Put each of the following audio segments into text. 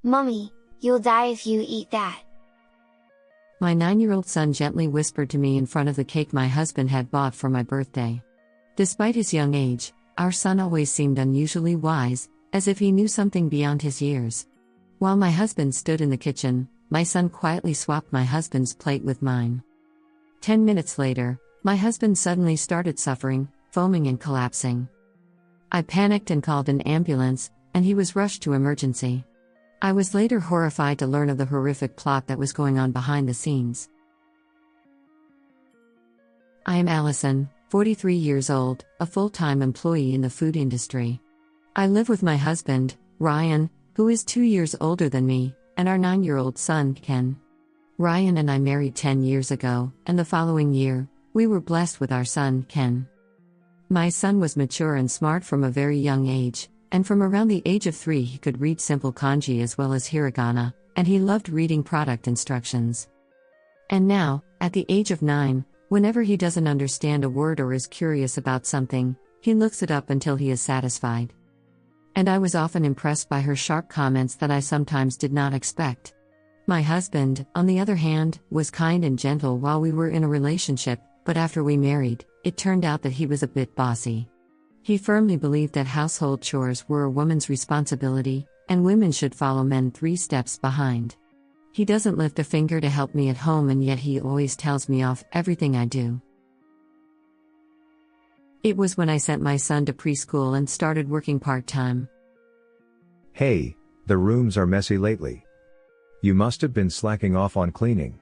Mummy, you'll die if you eat that. My 9-year-old son gently whispered to me in front of the cake my husband had bought for my birthday. Despite his young age, our son always seemed unusually wise, as if he knew something beyond his years. While my husband stood in the kitchen, my son quietly swapped my husband's plate with mine. 10 minutes later, my husband suddenly started suffering, foaming and collapsing. I panicked and called an ambulance, and he was rushed to emergency. I was later horrified to learn of the horrific plot that was going on behind the scenes. I am Allison, 43 years old, a full-time employee in the food industry. I live with my husband, Ryan, who is 2 years older than me, and our 9-year-old son, Ken. Ryan and I married 10 years ago, and the following year, we were blessed with our son, Ken. My son was mature and smart from a very young age, and from around the age of 3 he could read simple kanji as well as hiragana, and he loved reading product instructions. And now, at the age of 9, whenever he doesn't understand a word or is curious about something, he looks it up until he is satisfied. And I was often impressed by her sharp comments that I sometimes did not expect. My husband, on the other hand, was kind and gentle while we were in a relationship, but after we married, it turned out that he was a bit bossy. He firmly believed that household chores were a woman's responsibility, and women should follow men 3 steps behind. He doesn't lift a finger to help me at home, and yet he always tells me off everything I do. It was when I sent my son to preschool and started working part-time. Hey, the rooms are messy lately. You must have been slacking off on cleaning.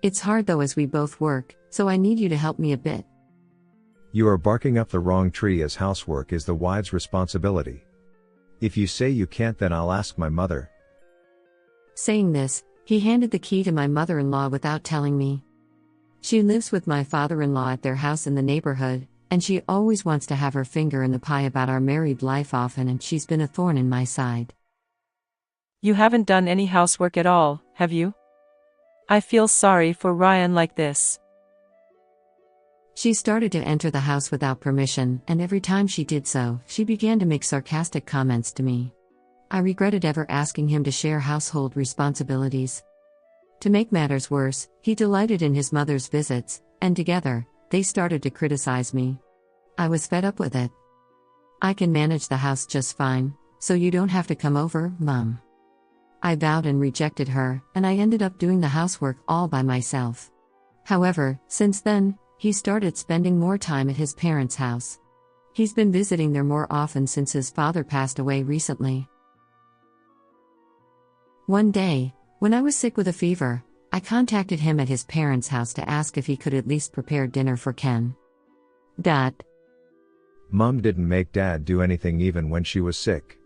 It's hard though as we both work, so I need you to help me a bit. You are barking up the wrong tree, as housework is the wife's responsibility. If you say you can't, then I'll ask my mother. Saying this, he handed the key to my mother-in-law without telling me. She lives with my father-in-law at their house in the neighborhood, and she always wants to have her finger in the pie about our married life often, and she's been a thorn in my side. You haven't done any housework at all, have you? I feel sorry for Ryan like this. She started to enter the house without permission, and every time she did so, she began to make sarcastic comments to me. I regretted ever asking him to share household responsibilities. To make matters worse, he delighted in his mother's visits, and together, they started to criticize me. I was fed up with it. I can manage the house just fine, so you don't have to come over, Mom. I vowed and rejected her, and I ended up doing the housework all by myself. However, since then, he started spending more time at his parents' house. He's been visiting there more often since his father passed away recently. One day, when I was sick with a fever, I contacted him at his parents' house to ask if he could at least prepare dinner for Ken. Mom didn't make Dad do anything even when she was sick.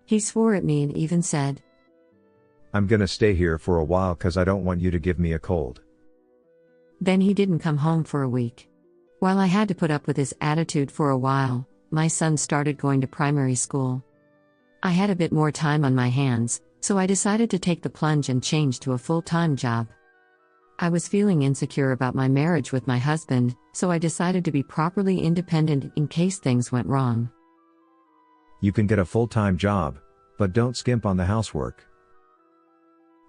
He swore at me and even said, I'm gonna stay here for a while 'cause I don't want you to give me a cold. Then he didn't come home for a week. While I had to put up with his attitude for a while, my son started going to primary school. I had a bit more time on my hands, so I decided to take the plunge and change to a full-time job. I was feeling insecure about my marriage with my husband, so I decided to be properly independent in case things went wrong. You can get a full-time job, but don't skimp on the housework.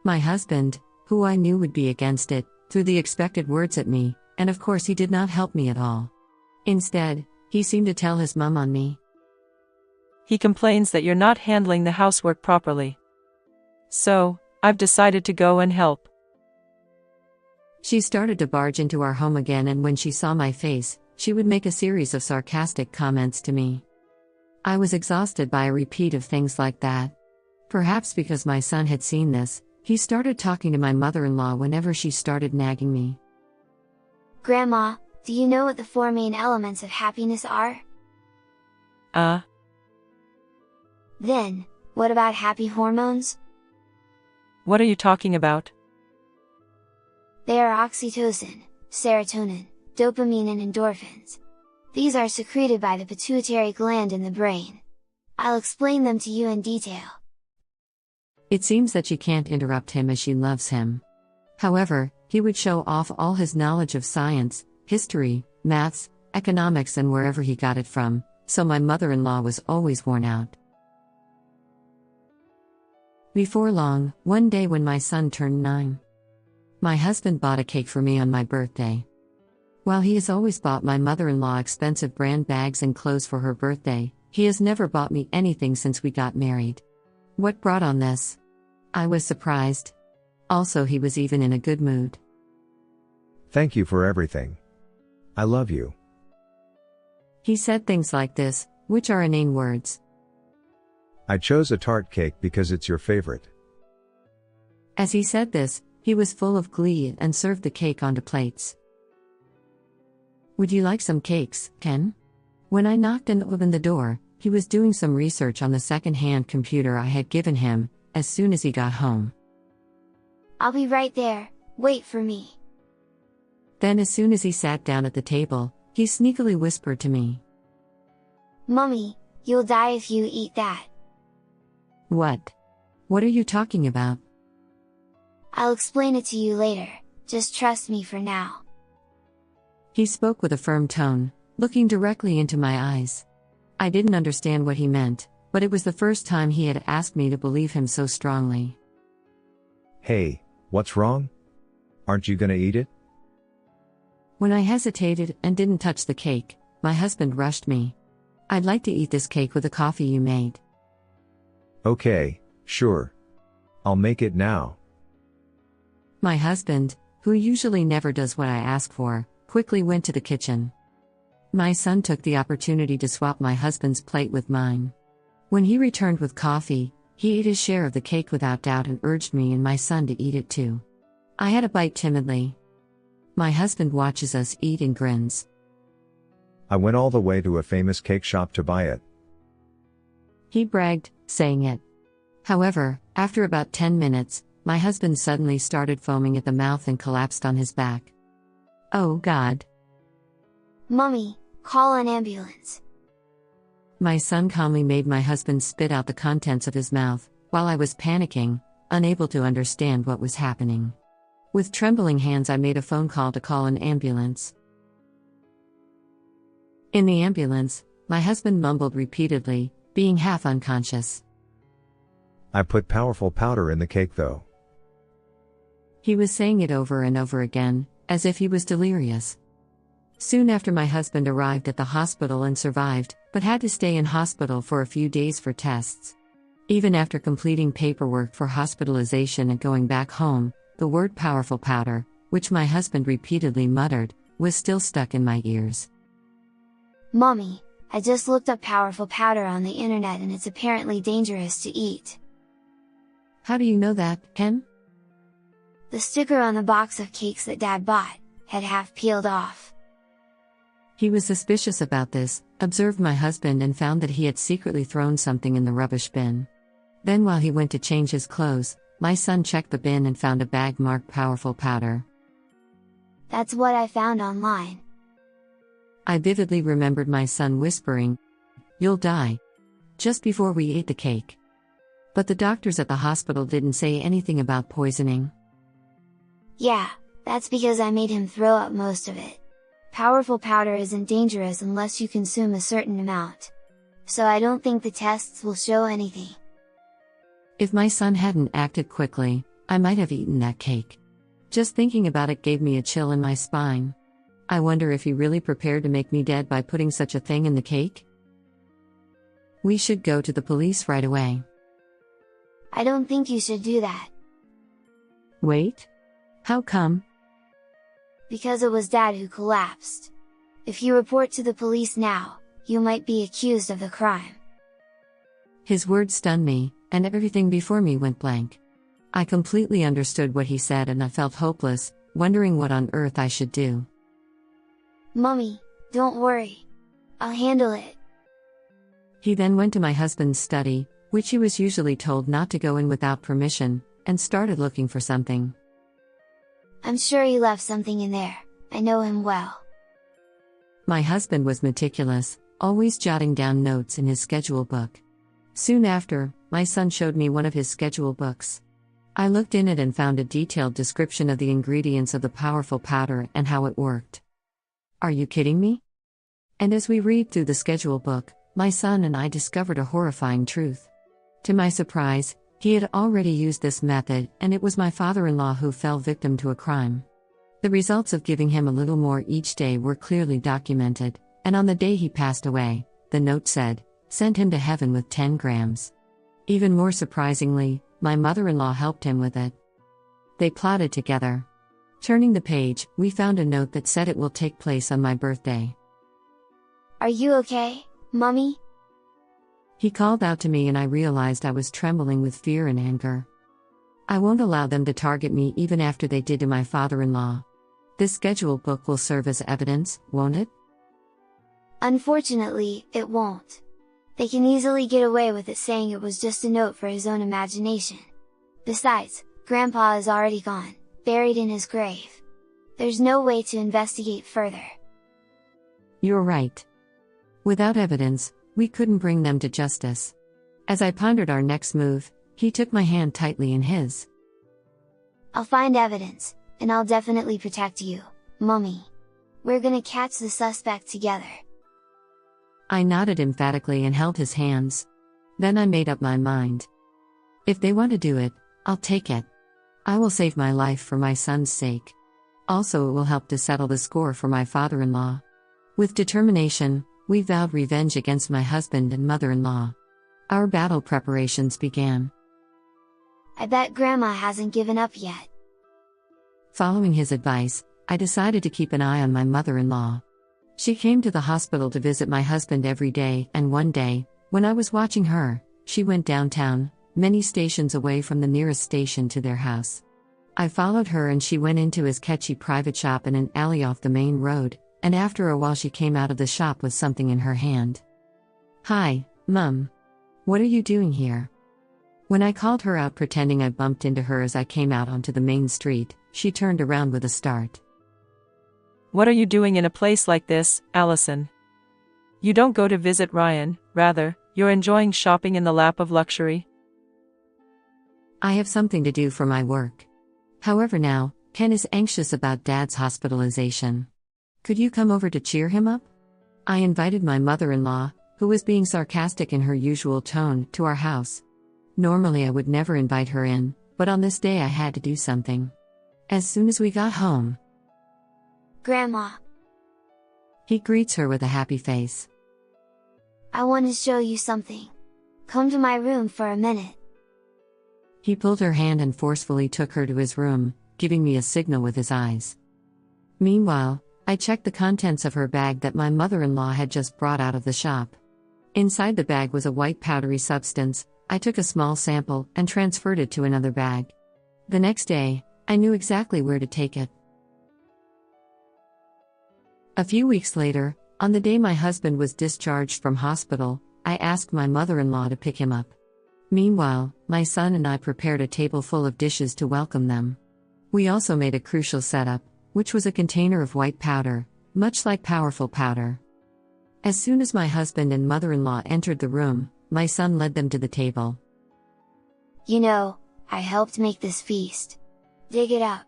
My husband, who I knew would be against it, threw the expected words at me, and of course he did not help me at all. Instead, he seemed to tell his mom on me. He complains that you're not handling the housework properly. So, I've decided to go and help. She started to barge into our home again, and when she saw my face, she would make a series of sarcastic comments to me. I was exhausted by a repeat of things like that. Perhaps because my son had seen this, he started talking to my mother-in-law whenever she started nagging me. Grandma, do you know what the 4 main elements of happiness are? Then, what about happy hormones? What are you talking about? They are oxytocin, serotonin, dopamine and endorphins. These are secreted by the pituitary gland in the brain. I'll explain them to you in detail. It seems that she can't interrupt him as she loves him. However, he would show off all his knowledge of science, history, maths, economics and wherever he got it from, so my mother-in-law was always worn out. Before long, one day when my son turned 9, my husband bought a cake for me on my birthday. While he has always bought my mother-in-law expensive brand bags and clothes for her birthday, he has never bought me anything since we got married. What brought on this? I was surprised. Also, he was even in a good mood. Thank you for everything. I love you. He said things like this, which are inane words. I chose a tart cake because it's your favorite. As he said this, he was full of glee and served the cake onto plates. Would you like some cakes, Ken? When I knocked and opened the door, he was doing some research on the second-hand computer I had given him, as soon as he got home. I'll be right there, wait for me. Then as soon as he sat down at the table, he sneakily whispered to me. Mummy, you'll die if you eat that. What? What are you talking about? I'll explain it to you later, just trust me for now. He spoke with a firm tone, looking directly into my eyes. I didn't understand what he meant, but it was the first time he had asked me to believe him so strongly. Hey, what's wrong? Aren't you gonna eat it? When I hesitated and didn't touch the cake, my husband rushed me. I'd like to eat this cake with the coffee you made. Okay, sure. I'll make it now. My husband, who usually never does what I ask for, quickly went to the kitchen. My son took the opportunity to swap my husband's plate with mine. When he returned with coffee, he ate his share of the cake without doubt and urged me and my son to eat it too. I had a bite timidly. My husband watches us eat and grins. I went all the way to a famous cake shop to buy it. He bragged, saying it. However, after about 10 minutes, my husband suddenly started foaming at the mouth and collapsed on his back. Oh God. Mummy, call an ambulance. My son calmly made my husband spit out the contents of his mouth, while I was panicking, unable to understand what was happening. With trembling hands I made a phone call to call an ambulance. In the ambulance, my husband mumbled repeatedly, being half unconscious. I put powerful powder in the cake though. He was saying it over and over again, as if he was delirious. Soon after my husband arrived at the hospital and survived, but had to stay in hospital for a few days for tests. Even after completing paperwork for hospitalization and going back home, the word powerful powder, which my husband repeatedly muttered, was still stuck in my ears. Mummy, I just looked up powerful powder on the internet and it's apparently dangerous to eat. How do you know that, Ken? The sticker on the box of cakes that Dad bought had half peeled off. He was suspicious about this, observed my husband and found that he had secretly thrown something in the rubbish bin. Then while he went to change his clothes, my son checked the bin and found a bag marked powerful powder. That's what I found online. I vividly remembered my son whispering, "You'll die," just before we ate the cake. But the doctors at the hospital didn't say anything about poisoning. Yeah, that's because I made him throw up most of it. Powerful powder isn't dangerous unless you consume a certain amount. So I don't think the tests will show anything. If my son hadn't acted quickly, I might have eaten that cake. Just thinking about it gave me a chill in my spine. I wonder if he really prepared to make me dead by putting such a thing in the cake? We should go to the police right away. I don't think you should do that. Wait? How come? Because it was Dad who collapsed. If you report to the police now, you might be accused of the crime. His words stunned me, and everything before me went blank. I completely understood what he said and I felt hopeless, wondering what on earth I should do. Mummy, don't worry. I'll handle it. He then went to my husband's study, which he was usually told not to go in without permission, and started looking for something. I'm sure he left something in there, I know him well. My husband was meticulous, always jotting down notes in his schedule book. Soon after, my son showed me one of his schedule books. I looked in it and found a detailed description of the ingredients of the powerful powder and how it worked. Are you kidding me? And as we read through the schedule book, my son and I discovered a horrifying truth. To my surprise, He had already used this method, and it was my father-in-law who fell victim to a crime. The results of giving him a little more each day were clearly documented, and on the day he passed away, the note said, "Send him to heaven with 10 grams." Even more surprisingly, my mother-in-law helped him with it. They plotted together. Turning the page, we found a note that said it will take place on my birthday. Are you okay, Mummy? He called out to me and I realized I was trembling with fear and anger. I won't allow them to target me even after they did to my father-in-law. This schedule book will serve as evidence, won't it? Unfortunately, it won't. They can easily get away with it saying it was just a note for his own imagination. Besides, Grandpa is already gone, buried in his grave. There's no way to investigate further. You're right. Without evidence, we couldn't bring them to justice. As I pondered our next move, he took my hand tightly in his. I'll find evidence, and I'll definitely protect you, Mummy. We're gonna catch the suspect together. I nodded emphatically and held his hands. Then I made up my mind. If they want to do it, I'll take it. I will save my life for my son's sake. Also, it will help to settle the score for my father-in-law. With determination, we vowed revenge against my husband and mother-in-law. Our battle preparations began. I bet Grandma hasn't given up yet. Following his advice, I decided to keep an eye on my mother-in-law. She came to the hospital to visit my husband every day, and one day, when I was watching her, she went downtown, many stations away from the nearest station to their house. I followed her and she went into his sketchy private shop in an alley off the main road, and after a while she came out of the shop with something in her hand. "Hi, Mum. What are you doing here?" When I called her out pretending I bumped into her as I came out onto the main street, she turned around with a start. What are you doing in a place like this, Allison? You don't go to visit Ryan, rather, you're enjoying shopping in the lap of luxury. I have something to do for my work. However now, Ken is anxious about Dad's hospitalization. Could you come over to cheer him up? I invited my mother-in-law, who was being sarcastic in her usual tone, to our house. Normally I would never invite her in, but on this day I had to do something. As soon as we got home, Grandma, he greets her with a happy face. I want to show you something. Come to my room for a minute. He pulled her hand and forcefully took her to his room, giving me a signal with his eyes. Meanwhile, I checked the contents of her bag that my mother-in-law had just brought out of the shop. Inside the bag was a white powdery substance. I took a small sample and transferred it to another bag. The next day, I knew exactly where to take it. A few weeks later, on the day my husband was discharged from hospital, I asked my mother-in-law to pick him up. Meanwhile, my son and I prepared a table full of dishes to welcome them. We also made a crucial setup, which was a container of white powder, much like powerful powder. As soon as my husband and mother-in-law entered the room, my son led them to the table. You know, I helped make this feast. Dig it up.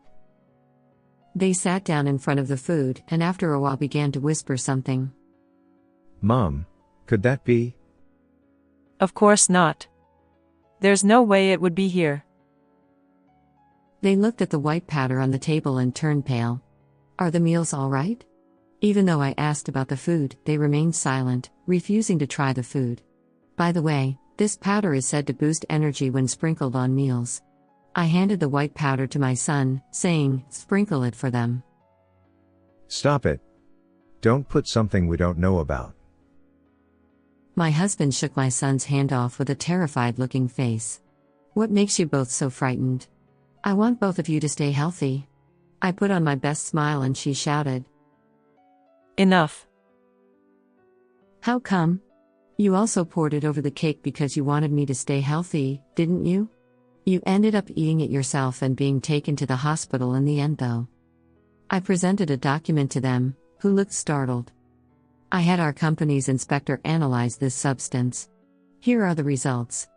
They sat down in front of the food and after a while began to whisper something. Mom, could that be? Of course not. There's no way it would be here. They looked at the white powder on the table and turned pale. Are the meals all right? Even though I asked about the food, they remained silent, refusing to try the food. By the way, this powder is said to boost energy when sprinkled on meals. I handed the white powder to my son, saying, "Sprinkle it for them." Stop it. Don't put something we don't know about. My husband shook my son's hand off with a terrified-looking face. What makes you both so frightened? I want both of you to stay healthy. I put on my best smile and she shouted. Enough. How come? You also poured it over the cake because you wanted me to stay healthy, didn't you? You ended up eating it yourself and being taken to the hospital in the end though. I presented a document to them, who looked startled. I had our company's inspector analyze this substance. Here are the results.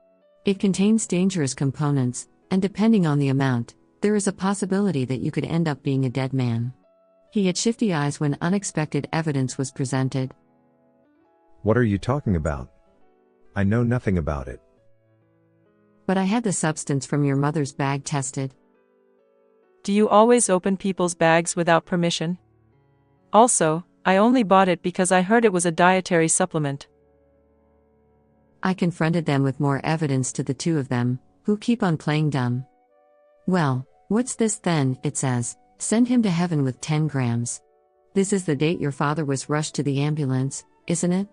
It contains dangerous components, and depending on the amount, there is a possibility that you could end up being a dead man. He had shifty eyes when unexpected evidence was presented. What are you talking about? I know nothing about it. But I had the substance from your mother's bag tested. Do you always open people's bags without permission? Also, I only bought it because I heard it was a dietary supplement. I confronted them with more evidence to the two of them, who keep on playing dumb. Well, what's this then? It says, send him to heaven with 10 grams. This is the date your father was rushed to the ambulance, isn't it?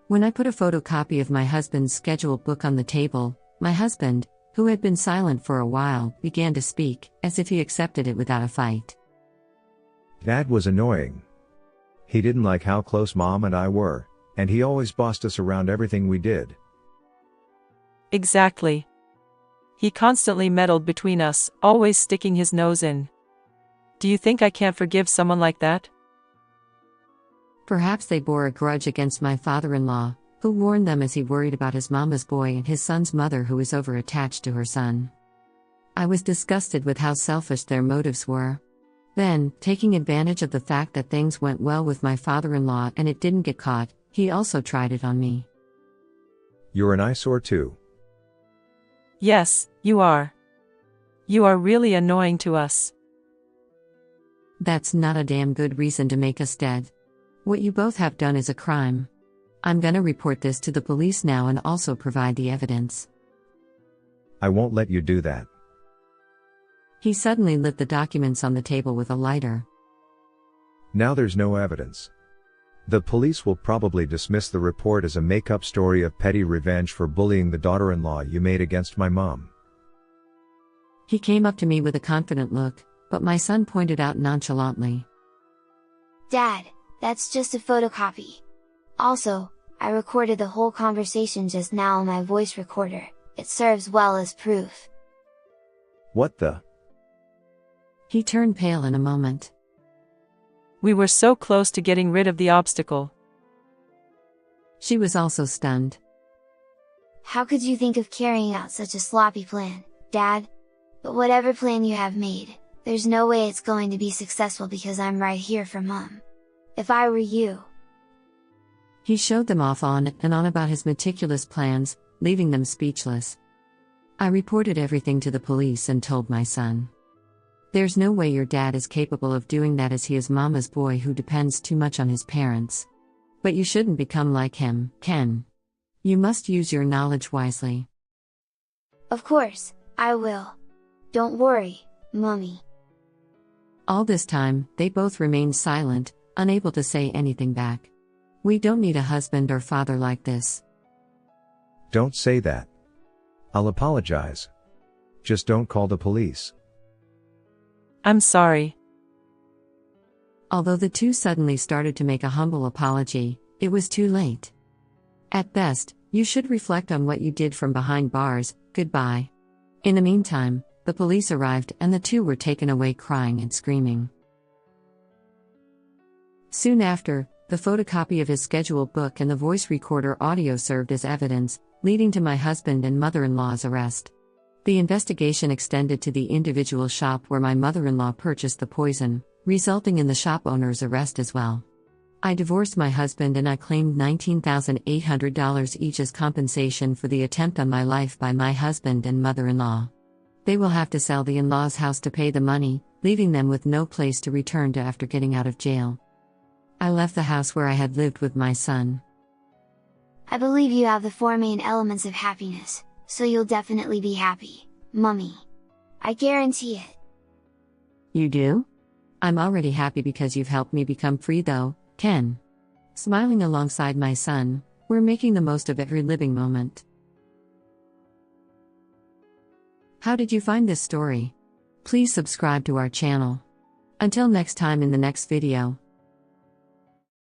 When I put a photocopy of my husband's scheduled book on the table, my husband, who had been silent for a while, began to speak, as if he accepted it without a fight. Dad was annoying. He didn't like how close Mom and I were, and he always bossed us around everything we did. Exactly. He constantly meddled between us, always sticking his nose in. Do you think I can't forgive someone like that? Perhaps they bore a grudge against my father-in-law, who warned them as he worried about his mama's boy and his son's mother who was over-attached to her son. I was disgusted with how selfish their motives were. Then, taking advantage of the fact that things went well with my father-in-law and it didn't get caught, he also tried it on me. You're an eyesore too. Yes, you are. You are really annoying to us. That's not a damn good reason to make us dead. What you both have done is a crime. I'm gonna report this to the police now and also provide the evidence. I won't let you do that. He suddenly lit the documents on the table with a lighter. Now there's no evidence. The police will probably dismiss the report as a make-up story of petty revenge for bullying the daughter-in-law you made against my mom. He came up to me with a confident look, but my son pointed out nonchalantly. Dad, that's just a photocopy. Also, I recorded the whole conversation just now on my voice recorder. It serves well as proof. What the? He turned pale in a moment. We were so close to getting rid of the obstacle. She was also stunned. How could you think of carrying out such a sloppy plan, Dad? But whatever plan you have made, there's no way it's going to be successful because I'm right here for Mom. If I were you... He showed them off on and on about his meticulous plans, leaving them speechless. I reported everything to the police and told my son. There's no way your dad is capable of doing that as he is Mama's boy who depends too much on his parents. But you shouldn't become like him, Ken. You must use your knowledge wisely. Of course, I will. Don't worry, Mommy. All this time, they both remained silent, unable to say anything back. We don't need a husband or father like this. Don't say that. I'll apologize. Just don't call the police. I'm sorry. Although the two suddenly started to make a humble apology, it was too late. At best, you should reflect on what you did from behind bars. Goodbye. In the meantime, the police arrived and the two were taken away crying and screaming. Soon after, the photocopy of his scheduled book and the voice recorder audio served as evidence, leading to my husband and mother-in-law's arrest. The investigation extended to the individual shop where my mother-in-law purchased the poison, resulting in the shop owner's arrest as well. I divorced my husband and I claimed $19,800 each as compensation for the attempt on my life by my husband and mother-in-law. They will have to sell the in-laws' house to pay the money, leaving them with no place to return to after getting out of jail. I left the house where I had lived with my son. I believe you have the 4 main elements of happiness, so you'll definitely be happy, Mummy. I guarantee it. You do? I'm already happy because you've helped me become free though, Ken. Smiling alongside my son, we're making the most of every living moment. How did you find this story? Please subscribe to our channel. Until next time in the next video.